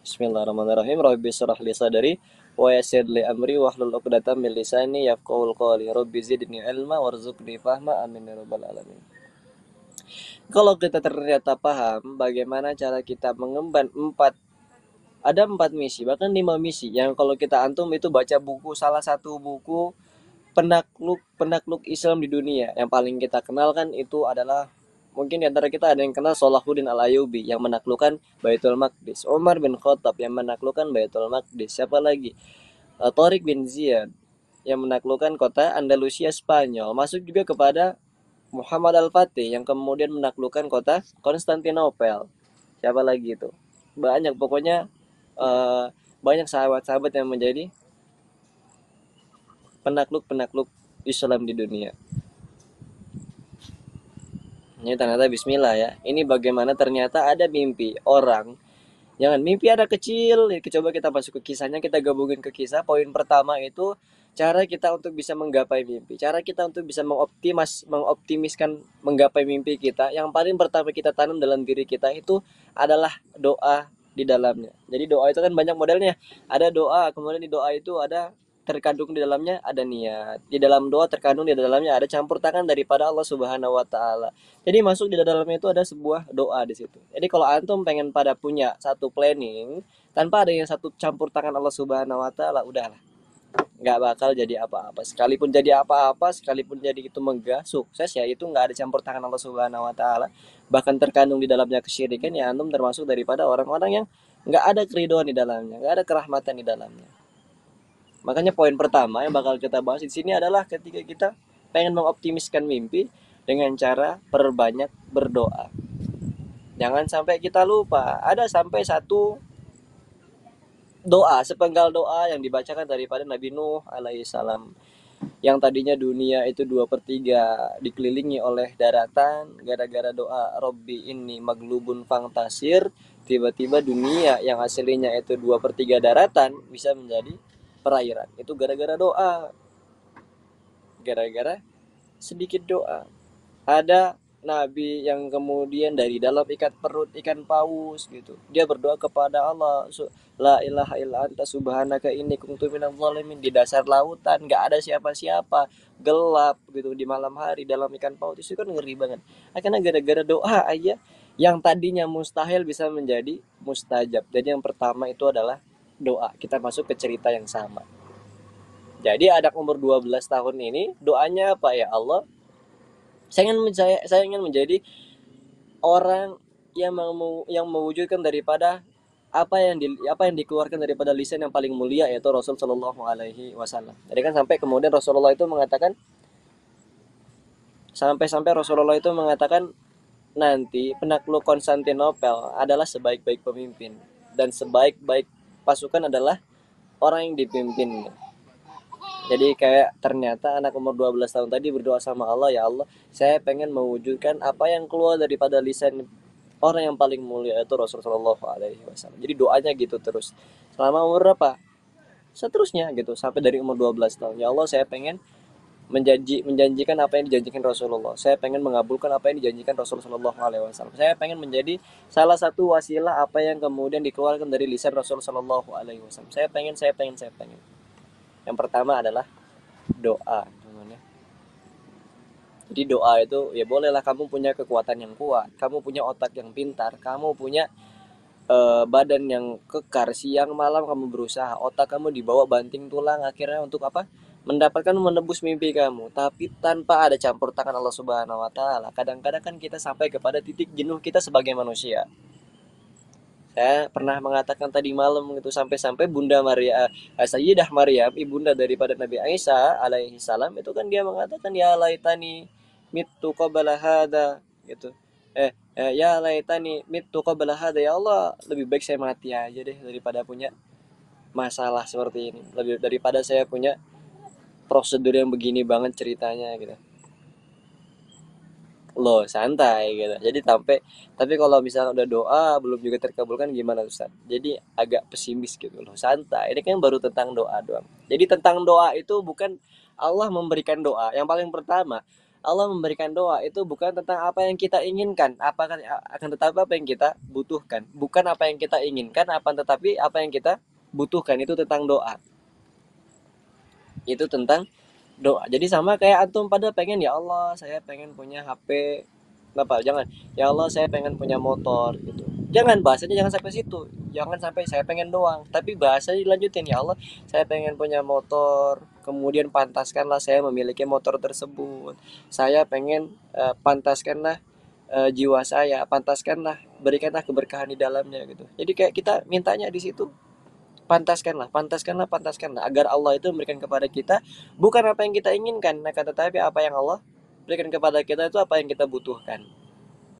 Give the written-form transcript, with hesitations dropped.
Bismillahirrahmanirrahim. Rabbi shrah li sadri wa yassir li amri wahlul 'uqdatam min lisani yafqahul qawli. Rabbi zidni ilma warzuqni fahma. Amin ya rabbal alamin. Kalau kita ternyata paham bagaimana cara kita mengemban empat misi, bahkan 5 misi yang kalau kita antum itu baca buku, salah satu buku penakluk penakluk Islam di dunia yang paling kita kenal kan itu adalah, mungkin di antara kita ada yang kenal Salahuddin Al-Ayyubi yang menaklukkan Baitul Maqdis, Umar bin Khattab yang menaklukkan Baitul Maqdis, siapa lagi? Tariq bin Ziyad yang menaklukkan kota Andalusia Spanyol, masuk juga kepada Muhammad Al-Fatih yang kemudian menaklukkan kota Konstantinopel. Siapa lagi itu? Banyak pokoknya, eh, banyak sahabat-sahabat yang menjadi penakluk-penakluk Islam di dunia. Ini ternyata bismillah ya. Ini bagaimana ternyata ada mimpi orang. Jangan mimpi ada kecil. Coba kita masuk ke kisahnya, kita gabungin ke kisah. Poin pertama itu cara kita untuk bisa menggapai mimpi. Cara kita untuk bisa mengoptimiskan menggapai mimpi kita. Yang paling pertama kita tanam dalam diri kita itu adalah doa di dalamnya. Jadi doa itu kan banyak modelnya. Ada doa, kemudian di doa itu ada terkandung di dalamnya ada niat. Di dalam doa terkandung di dalamnya ada campur tangan daripada Allah Subhanahu wa taala. Jadi masuk di dalamnya itu ada sebuah doa di situ. Jadi kalau antum pengen pada punya satu planning tanpa ada yang satu campur tangan Allah Subhanahu wa taala, udahlah, nggak bakal jadi apa-apa. Sekalipun jadi apa-apa, sekalipun jadi itu megah, sukses ya itu nggak ada campur tangan Allah Subhanahu wa taala. Bahkan terkandung di dalamnya kesyirikan, ya antum termasuk daripada orang-orang yang nggak ada keridhaan di dalamnya, nggak ada kerahmatan di dalamnya. Makanya poin pertama yang bakal kita bahas di sini adalah ketika kita pengen mengoptimiskan mimpi dengan cara perbanyak berdoa. Jangan sampai kita lupa. Ada sampai satu doa, sepenggal doa yang dibacakan daripada Nabi Nuh alaihissalam. Yang tadinya dunia itu 2/3 dikelilingi oleh daratan, gara-gara doa Robbi ini maglubun fangtasir, tiba-tiba dunia yang aslinya itu 2/3 daratan bisa menjadi perairan. Itu gara-gara doa, gara-gara sedikit doa. Ada nabi yang kemudian dari dalam ikat perut ikan paus gitu, dia berdoa kepada Allah, la ilaha illa anta subhanaka inni kuntu minadz zalimin, di dasar lautan nggak ada siapa-siapa, gelap gitu di malam hari dalam ikan paus, itu kan ngeri banget. Akhirnya gara-gara doa aja yang tadinya mustahil bisa menjadi mustajab. Jadi yang pertama itu adalah doa. Kita masuk ke cerita yang sama. Jadi anak umur 12 tahun ini doanya apa? Ya Allah, saya ingin menjadi orang yang mewujudkan daripada apa yang dikeluarkan daripada lisan yang paling mulia, yaitu Rasul Shallallahu Alaihi Wasallam. Jadi kan sampai Rasulullah itu mengatakan nanti penakluk Konstantinopel adalah sebaik-baik pemimpin dan sebaik-baik pasukan adalah orang yang dipimpin. Jadi kayak ternyata anak umur 12 tahun tadi berdoa sama Allah, ya Allah, saya pengen mewujudkan apa yang keluar daripada lisan orang yang paling mulia itu Rasulullah SAW. Jadi doanya gitu terus. Selama umur berapa? Seterusnya gitu sampai dari umur 12 tahun. Ya Allah, saya pengen menjanjikan apa yang dijanjikan Rasulullah. Saya pengen mengabulkan apa yang dijanjikan Rasulullah SAW. Saya pengen menjadi salah satu wasilah apa yang kemudian dikeluarkan dari lisan Rasulullah SAW. Saya pengen. Yang pertama adalah doa. Jadi doa itu ya bolehlah kamu punya kekuatan yang kuat, kamu punya otak yang pintar, kamu punya badan yang kekar, siang malam kamu berusaha, otak kamu dibawa banting tulang akhirnya untuk apa? Mendapatkan menebus mimpi kamu, tapi tanpa ada campur tangan Allah Subhanahu wa taala. Kadang-kadang kan kita sampai kepada titik jenuh kita sebagai manusia. Saya pernah mengatakan tadi malam itu sampai-sampai Bunda Maria, Sayyidah Maryam, ibunda daripada Nabi Isa alaihi salam, itu kan dia mengatakan ya laitani mitu qabla hada gitu. Ya laitani mitu qabla hada, ya Allah, lebih baik saya mati aja deh daripada punya masalah seperti ini. Lebih daripada saya punya prosedur yang begini banget ceritanya gitu. Loh, santai gitu. Jadi tapi kalau misalnya udah doa belum juga terkabulkan gimana Ustaz? Jadi agak pesimis gitu loh. Santai. Ini kan baru tentang doa doang. Jadi tentang doa itu bukan Allah memberikan doa. Yang paling pertama, Allah memberikan doa itu bukan tentang apa yang kita inginkan, akan tetapi apa yang kita butuhkan. Bukan apa yang kita inginkan, tetapi apa yang kita butuhkan. Itu tentang doa. Itu tentang doa. Jadi sama kayak antum pada pengen, ya Allah saya pengen punya HP, apa jangan, ya Allah saya pengen punya motor gitu. Jangan bahasanya, jangan sampai situ, jangan sampai saya pengen doang, tapi bahasa dilanjutin, ya Allah saya pengen punya motor, kemudian pantaskanlah saya memiliki motor tersebut. Saya pengen pantaskanlah jiwa saya, pantaskanlah, berikanlah keberkahan di dalamnya gitu. Jadi kayak kita mintanya di situ, pantaskanlah, pantaskanlah, pantaskanlah, agar Allah itu memberikan kepada kita bukan apa yang kita inginkan, tetapi apa yang Allah berikan kepada kita itu apa yang kita butuhkan.